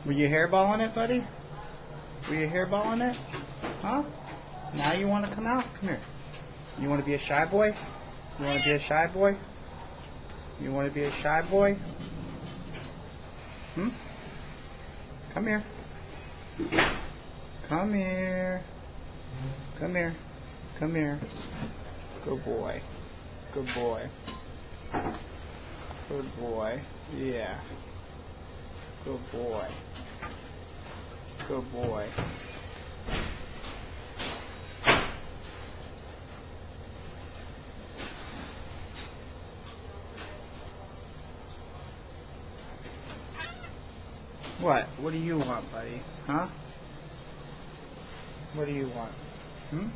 Were you hairballing it, buddy? Were you hairballing it? Huh? Now you want to come out? Come here. You want to be a shy boy? You want to be a shy boy? You want to be a shy boy? Hmm? Come here. Come here. Come here. Come here. Good boy. Good boy. Good boy. Yeah. Good boy. Good boy. What? What do you want, buddy? Huh? What do you want? Hmm?